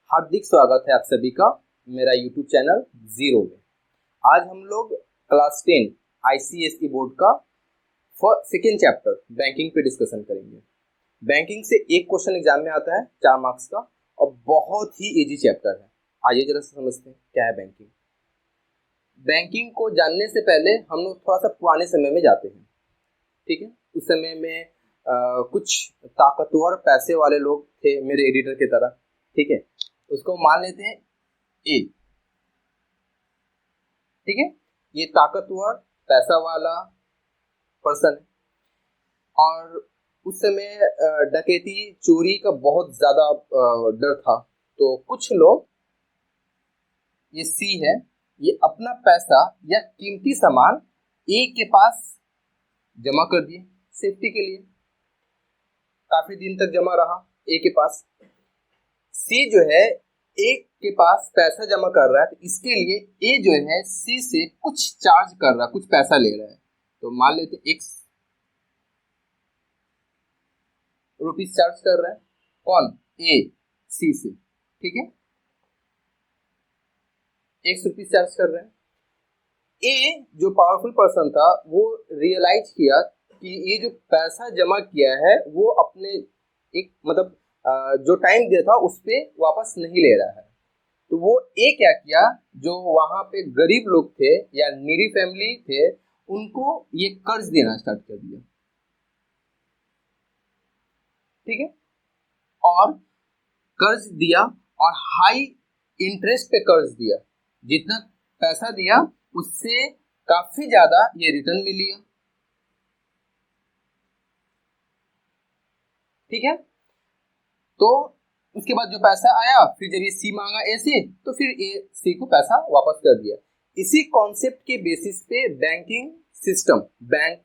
हार्दिक स्वागत है आप सभी का मेरा YouTube चैनल जीरो में। आज हम लोग क्लास 10 ICSE बोर्ड का सेकेंड चैप्टर बैंकिंग पे डिस्कशन करेंगे। बैंकिंग से एक क्वेश्चन एग्जाम में आता है 4 मार्क्स का और बहुत ही इजी चैप्टर है। आइए जरा समझते हैं क्या है बैंकिंग। बैंकिंग को जानने से पहले हम लोग थोड़ा सा पुराने समय में जाते हैं। ठीक है, उस समय में कुछ ताकतवर पैसे वाले लोग थे मेरे एडिटर की तरह। ठीक है, उसको मान लेते हैं ए। ठीक है, ये ताकतवर पैसा वाला पर्सन है और उस समय डकैती चोरी का बहुत ज्यादा डर था। तो कुछ लोग, ये सी है, ये अपना पैसा या कीमती सामान ए के पास जमा कर दिए सेफ्टी के लिए। काफी दिन तक जमा रहा ए के पास। सी जो है ए के पास पैसा जमा कर रहा है, तो इसके लिए ए जो है सी से कुछ चार्ज कर रहा है, कुछ पैसा ले रहा है। तो मान लेते x रुपीस चार्ज कर रहा है। कौन? ए सी से। ठीक है, x रुपीस चार्ज कर रहे हैं। ए जो पावरफुल पर्सन था वो रियलाइज किया कि ये जो पैसा जमा किया है वो अपने एक मतलब जो टाइम दिया था उस पे वापस नहीं ले रहा है। तो वो ए क्या किया, जो वहां पे गरीब लोग थे या नीडी फैमिली थे उनको ये कर्ज देना स्टार्ट कर दिया। ठीक है, और कर्ज दिया और हाई इंटरेस्ट पे कर्ज दिया। जितना पैसा दिया उससे काफी ज्यादा ये रिटर्न मिल लिया। ठीक है, तो उसके बाद जो पैसा आया, फिर जब ये सी मांगा ए से, तो फिर ए सी को पैसा वापस कर दिया। इसी कॉन्सेप्ट के बेसिस पे बैंकिंग सिस्टम, बैंक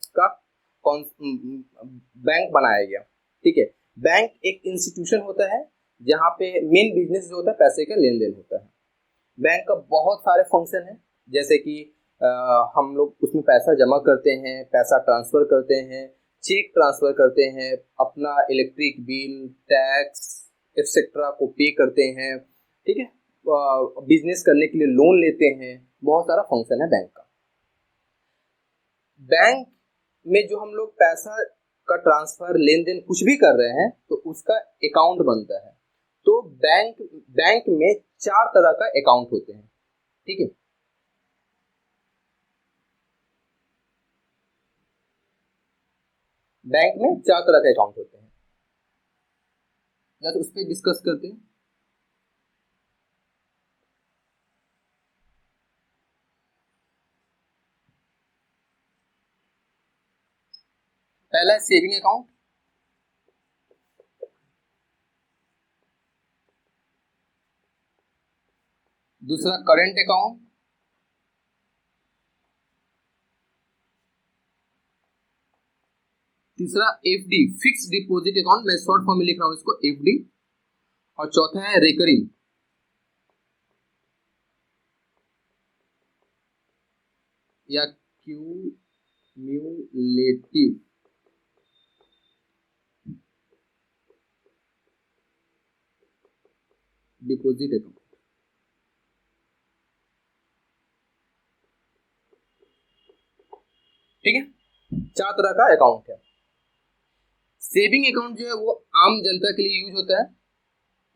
बनाया गया। ठीक है, बैंक एक इंस्टीट्यूशन होता है जहाँ पे मेन बिजनेस जो होता है पैसे का लेन देन होता है। बैंक का बहुत सारे फंक्शन है, जैसे कि हम लोग उसमें पैसा जमा करते हैं, पैसा ट्रांसफर करते हैं, चेक ट्रांसफर करते हैं, अपना इलेक्ट्रिक बिल, टैक्स एक्सेट्रा को पे करते हैं। ठीक है, बिजनेस करने के लिए लोन लेते हैं। बहुत सारा फंक्शन है बैंक का। बैंक में जो हम लोग पैसा का ट्रांसफर, लेन देन कुछ भी कर रहे हैं तो उसका अकाउंट बनता है। तो बैंक में 4 तरह का अकाउंट होते हैं। ठीक है, बैंक में 4 तरह के अकाउंट होते हैं। जैसे उस पर डिस्कस करते हैं। पहला है सेविंग अकाउंट, दूसरा करंट अकाउंट, तीसरा एफडी फिक्स डिपॉजिट अकाउंट, मैं शॉर्ट फॉर्म में लिख रहा हूं इसको एफडी, और चौथा है रिकरिंग या क्यूम्यूलेटिव डिपॉजिट अकाउंट। ठीक है, 4 तरह का अकाउंट है। सेविंग अकाउंट जो है वो आम जनता के लिए यूज होता है।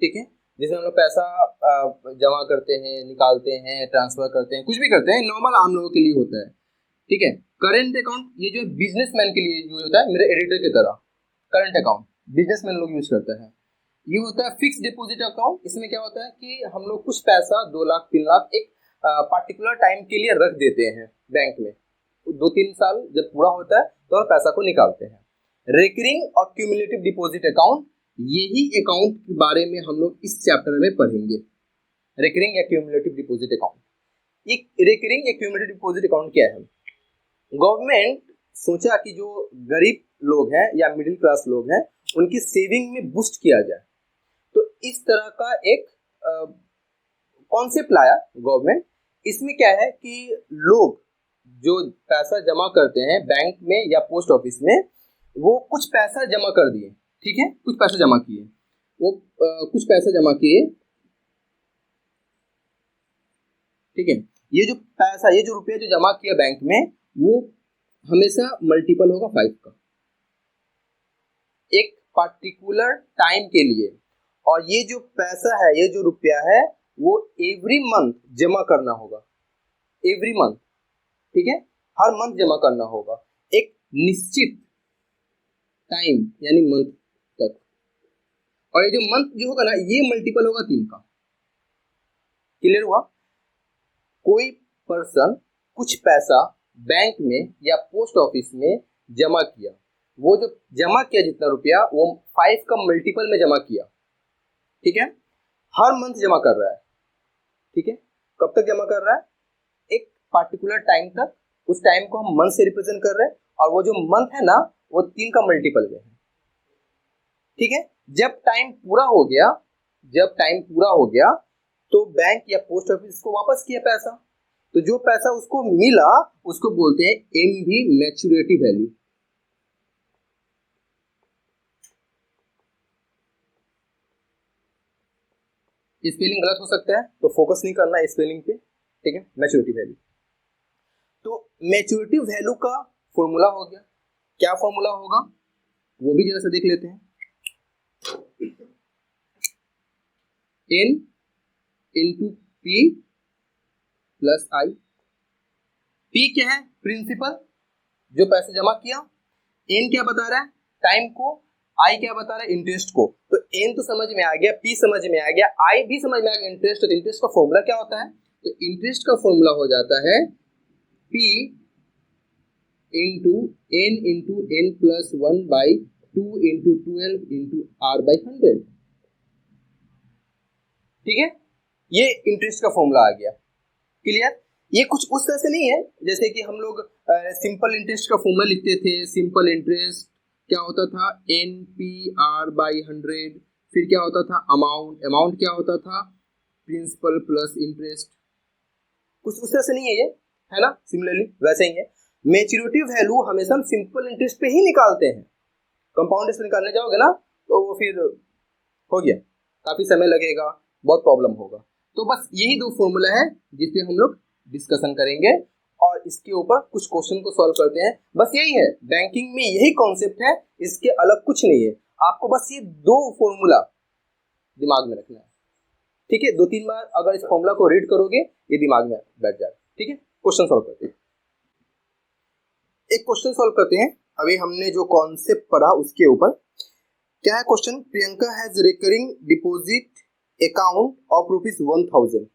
ठीक है, जिसमें हम लोग पैसा जमा करते हैं, निकालते हैं, ट्रांसफर करते हैं, कुछ भी करते हैं, नॉर्मल आम लोगों के लिए होता है। ठीक है, करंट अकाउंट ये जो बिजनेसमैन के लिए यूज होता है, मेरे एडिटर की तरह। करंट अकाउंट बिजनेसमैन लोग यूज करते हैं। ये होता है फिक्स डिपॉजिट अकाउंट। इसमें क्या होता है कि हम लोग कुछ पैसा 2 लाख 3 लाख एक पार्टिकुलर टाइम के लिए रख देते हैं बैंक में। 2-3 साल जब पूरा होता है तो हम पैसा को निकालते हैं। रिकरिंग और क्यूमुलेटिव डिपॉजिट अकाउंट, यही अकाउंट के बारे में हम लोग इस चैप्टर में पढ़ेंगे। रिकरिंग या क्यूमुलेटिव डिपॉजिट अकाउंट, ये रिकरिंग या क्यूमुलेटिव डिपॉजिट अकाउंट क्या है? गवर्नमेंट सोचा कि जो गरीब लोग हैं या मिडिल क्लास लोग हैं उनकी सेविंग में बूस्ट किया जाए, तो इस तरह का एक कॉन्सेप्ट लाया गवर्नमेंट। इसमें क्या है कि लोग जो पैसा जमा करते हैं बैंक में या पोस्ट ऑफिस में, वो कुछ पैसा जमा कर दिए। ठीक है, कुछ पैसा जमा किए, वो कुछ पैसा जमा किए ठीक है। ये जो पैसा, ये जो रुपया जो जमा किया बैंक में, वो हमेशा मल्टीपल होगा 5 का, एक पर्टिकुलर टाइम के लिए। और ये जो पैसा है, ये जो रुपया है, वो एवरी मंथ जमा करना होगा, एवरी मंथ, ठीक है, हर मंथ जमा करना होगा एक निश्चित टाइम यानी मंथ तक। और ये जो मंथ जो होगा ना, ये मल्टीपल होगा 3 का। क्लियर हुआ? कोई पर्सन कुछ पैसा बैंक में या पोस्ट ऑफिस में जमा किया, वो जो जमा किया जितना रुपया, वो 5 का मल्टीपल में जमा किया, ठीक है, हर मंथ जमा कर रहा है, ठीक है। कब तक जमा कर रहा है? एक पार्टिकुलर टाइम तक। उस टाइम को हम मंथ से रिप्रेजेंट कर रहे हैं, और वो जो मंथ है ना, वो 3 का मल्टीपल में है, ठीक है। जब टाइम पूरा हो गया, जब टाइम पूरा हो गया तो बैंक या पोस्ट ऑफिस को वापस किया पैसा। तो जो पैसा उसको मिला उसको बोलते हैं एमवी, मैच्योरिटी वैल्यू। स्पेलिंग गलत हो सकता है तो फोकस नहीं करना है स्पेलिंग पे, ठीक है। मैच्योरिटी वैल्यू, तो मैच्योरिटी वैल्यू का फॉर्मूला हो गया। क्या फॉर्मूला होगा वो भी जरा से देख लेते हैं। एन इंटू पी प्लस आई। पी क्या है? प्रिंसिपल, जो पैसे जमा किया। एन क्या बता रहा है? टाइम को। आई क्या बता रहा है? इंटरेस्ट को। तो एन तो समझ में आ गया, पी समझ में आ गया, आई भी समझ में आ गया। इंटरेस्ट, तो इंटरेस्ट का फॉर्मूला क्या होता है? तो इंटरेस्ट का फॉर्मूला हो जाता है P into n plus 1/2 into 12 into R/100, ठीक है। ये इंटरेस्ट का फॉर्मूला आ गया। क्लियर? ये कुछ उस तरह से नहीं है जैसे कि हम लोग सिंपल इंटरेस्ट का फॉर्मूला लिखते थे। सिंपल इंटरेस्ट क्या होता था? NPR/100। फिर क्या होता था? अमाउंट। अमाउंट क्या होता था? Principal plus interest. कुछ उस तरह से नहीं है ये, है ना। सिमिलरली वैसे ही है। मैच्योरिटी वैल्यू हमेशा हम सिंपल इंटरेस्ट पे ही निकालते हैं। कंपाउंड इंटरेस्ट निकालने जाओगे ना तो वो फिर हो गया, काफी समय लगेगा, बहुत प्रॉब्लम होगा। तो बस यही 2 फॉर्मूला है जिसपे हम लोग डिस्कशन करेंगे और इसके ऊपर कुछ क्वेश्चन को सॉल्व करते हैं। बस यही है, बैंकिंग में यही कॉन्सेप्ट है, इसके अलग कुछ नहीं है। आपको बस ये 2 फॉर्मूला दिमाग में रखना है, ठीक है। 2-3 बार अगर इस फॉर्मूला को रीड करोगे ये दिमाग में बैठ जाए, ठीक है। क्वेश्चन सॉल्व करते हैं। एक क्वेश्चन सॉल्व करते हैं। अभी हमने जो कॉन्सेप्ट पढ़ा उसके ऊपर क्या है question? Priyanka has recurring deposit account of ₹1000।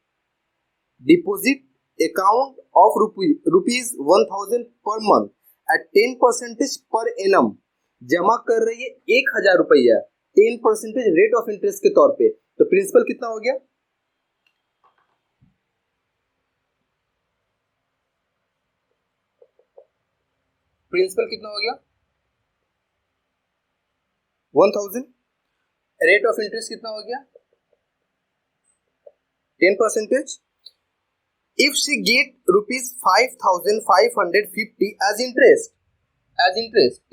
Deposit account of ₹1000 per month eight 10% per annum. जमा कर रही है 1000 रुपया 10% रेट ऑफ इंटरेस्ट के तौर पे। तो प्रिंसिपल कितना हो गया? प्रिंसिपल कितना हो गया? 1000। रेट ऑफ इंटरेस्ट कितना हो गया? 10%। If she get ₹5,550 as interest,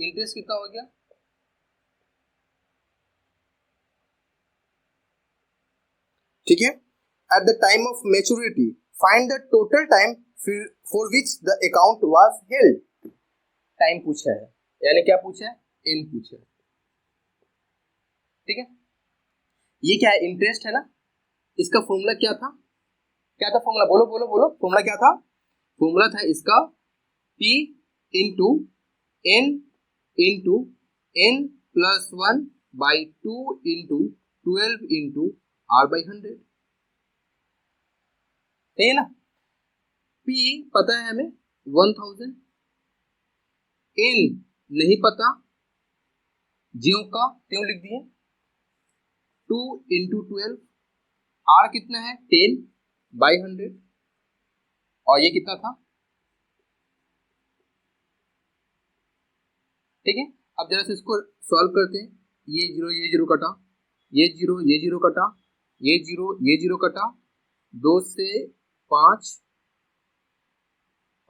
interest कितना हो गया? ठीक है। At the time of maturity, find the total time for which the account was held. Time पूछा है, यानी क्या पूछा है? एन पूछा है, ठीक है। ये क्या है? इंटरेस्ट है ना। इसका फॉर्मूला क्या था? क्या था फॉर्मूला? बोलो बोलो बोलो, फॉर्मूला क्या था? फॉर्मूला था इसका P into n plus 1/2 into 12 into R/100, है ना। P पता है हमें 1000, n नहीं पता, ज्यों का त्यों लिख दिए। 2 इंटू 12, R कितना है? 10/100, और ये कितना था? ठीक है। अब जरा से इसको सॉल्व करते हैं। ये जीरो कटा, ये जीरो कटा, ये जीरो कटा, 2 से 5,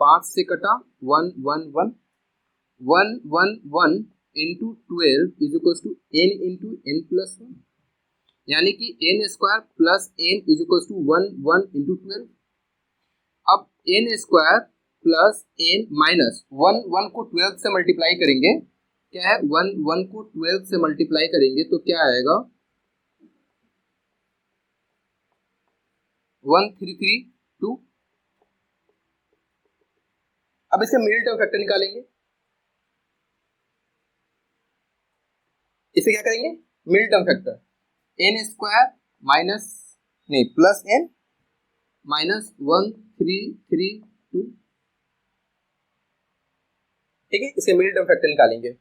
5 से कटा 1 1 1 1 1 1 into 12 is equal to n into n plus 1, यानी कि n square plus n is equal to 1 1 into 12। N square plus n minus one, one को 12 से मल्टीप्लाई करेंगे, क्या है, वन, वन को 12 से मल्टीप्लाई करेंगे तो क्या आएगा, 1332। अब इसका मिडिल टर्म फैक्टर निकालेंगे, इसे क्या करेंगे, middle term factor, n square minus नहीं प्लस एन माइनस 1332, ठीक है, इसके मिडिल टर्म फैक्टर निकालेंगे।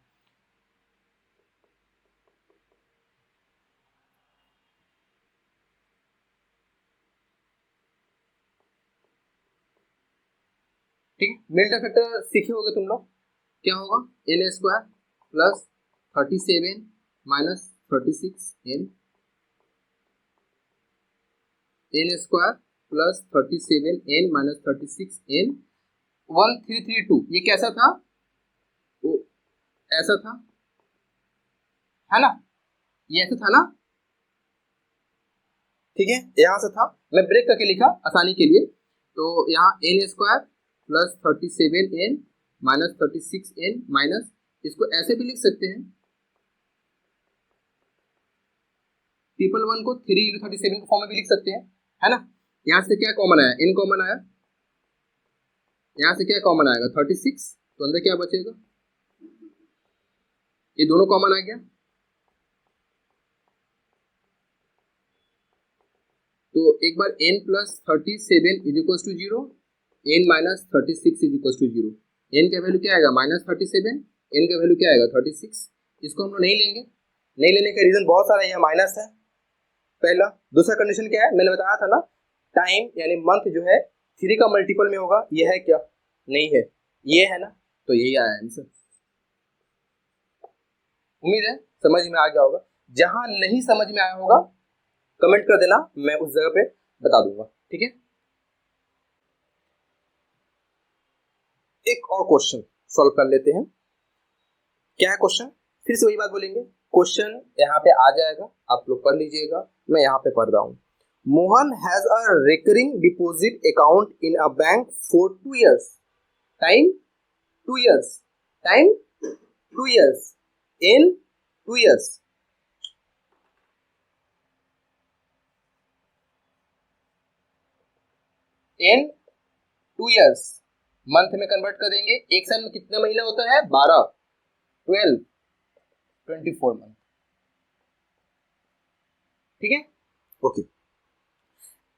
ठीक है, मिडिल टर्म फैक्टर सीखे होगे तुम लोग, क्या होगा, n square plus 37 minus 36 n, n square plus 37 n minus 36 n, 1332, ये कैसा था, वो ऐसा था, है ना, ये ऐसा था ना, ठीक है, यहां से था, मैं ब्रेक करके लिखा आसानी के लिए, तो यहाँ n square plus 37 n minus 36 n minus, इसको ऐसे भी लिख सकते हैं, ट्रिपल वन को 3 इंटू 37 के फॉर्म में भी लिख सकते हैं, है ना। यहाँ से क्या कॉमन आया, एन कॉमन आया, यहाँ से क्या कॉमन आएगा 36, तो अंदर क्या बचेगा, ये दोनों कॉमन आ गया, तो एक बार n plus 37 is equal to 0, n minus 36 is equal to 0, n का वैल्यू क्या आएगा माइनस 37, n का वैल्यू क्या आएगा 36, इसको हम लोग नहीं लेंगे, नहीं लेने का रीजन बहुत सारा है, माइनस है पहला, दूसरा कंडीशन क्या है, मैंने बताया था ना, टाइम यानी मंथ जो है 3 का मल्टीपल में होगा, ये है क्या, नहीं है, ये है ना, तो यही आया आंसर। उम्मीद है समझ में आ गया होगा, जहां नहीं समझ में आया होगा कमेंट कर देना, मैं उस जगह पे बता दूंगा, ठीक है। एक और क्वेश्चन सॉल्व कर लेते हैं, क्या है क्वेश्चन, फिर से वही बात बोलेंगे, क्वेश्चन यहाँ पे आ जाएगा, आप लोग पढ़ लीजिएगा, मैं यहाँ पे पढ़ रहा हूँ। Mohan has a recurring deposit account in a bank for 2 years, time 2 years, time 2 years, in 2 years, in 2 years, month में कन्वर्ट कर देंगे, एक साल में कितना महीना होता है, 12, 12, 24 मंथ, ठीक है, okay.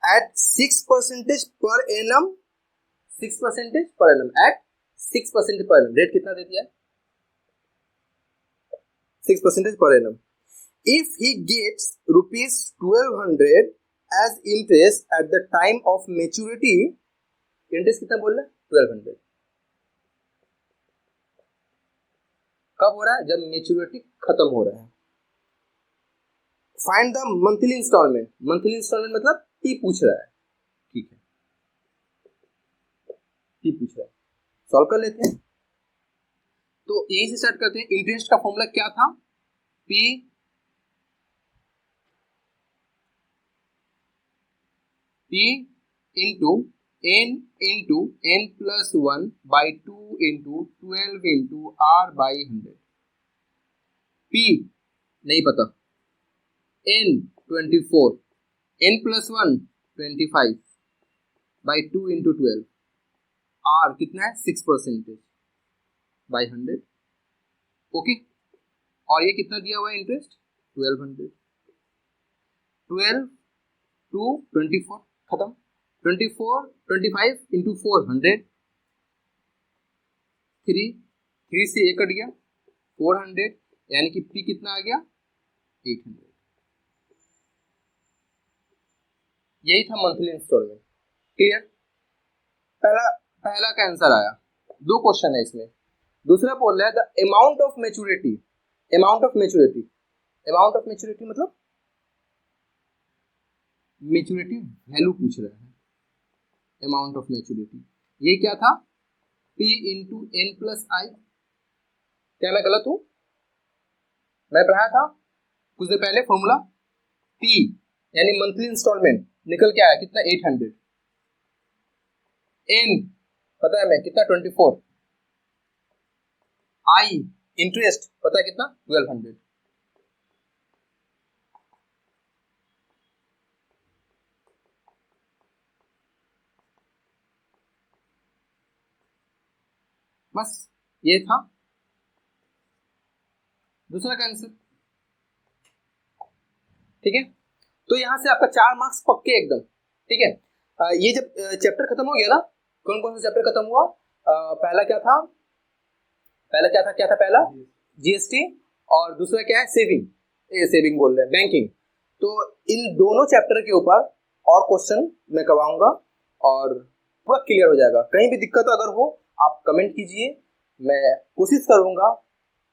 Eight 6% per annum, 6% per annum, eight 6% per annum, rate कितना दे दिया है, 6% per annum, if he gets ₹1200 as interest at the time of maturity, interest कितना बोल रहा है 1200, कब हो रहा है, जब मेच्योरिटी खत्म हो रहा है। Find the monthly installment, monthly installment मतलब टी पूछ रहा है, ठीक है, टी पूछ रहा है, सॉल्व कर लेते हैं। तो यहीं से स्टार्ट करते हैं, इंटरेस्ट का फॉर्मूला क्या था, P into n plus 1 by 2 into 12 into r by 100, p नहीं पता, n 24, n plus 1 25 by 2 into 12, r कितना है 6% बाई 100, ओके, और ये कितना दिया हुआ है इंटरेस्ट 1200, 12 टू 24 खत्म, 24 25 इंटू 4 100, 3 से 1 कट गया 400, यानी कि p कितना आ गया 800, यही था मंथली इंस्टॉलमेंट, क्लियर। पहला का आंसर आया, 2 क्वेश्चन है इसमें, दूसरा बोल रहा है the amount of maturity, amount of maturity, amount of maturity मतलब मैच्योरिटी वैल्यू पूछ रहा है, अमाउंट ऑफ मैच्योरिटी, ये क्या था p इंटू एन प्लस आई, क्या मैं गलत हूं, मैं पढ़ाया था कुछ देर पहले फॉर्मूला, p यानी मंथली इंस्टॉलमेंट निकल के आया कितना 800, एन पता है मैं कितना 24, आई इंटरेस्ट पता है कितना 1200। बस ये था दूसरा का आंसर। ठीक है, तो यहां से आपका 4 मार्क्स पक्के एकदम। ठीक है, ये जब चैप्टर खत्म हो गया ना, कौन कौन सा चैप्टर खत्म हुआ? पहला क्या था? पहला जीएसटी, और दूसरा क्या है? सेविंग, सेविंग बोल रहे हैं, बैंकिंग। तो इन दोनों चैप्टर के ऊपर और क्वेश्चन मैं करवाऊंगा और पूरा क्लियर हो जाएगा। कहीं भी दिक्कत अगर हो आप कमेंट कीजिए, मैं कोशिश करूंगा,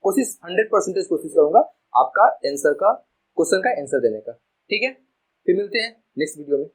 100% कोशिश करूंगा आपका आंसर का, क्वेश्चन का आंसर देने का। ठीक है, फिर मिलते हैं नेक्स्ट वीडियो में।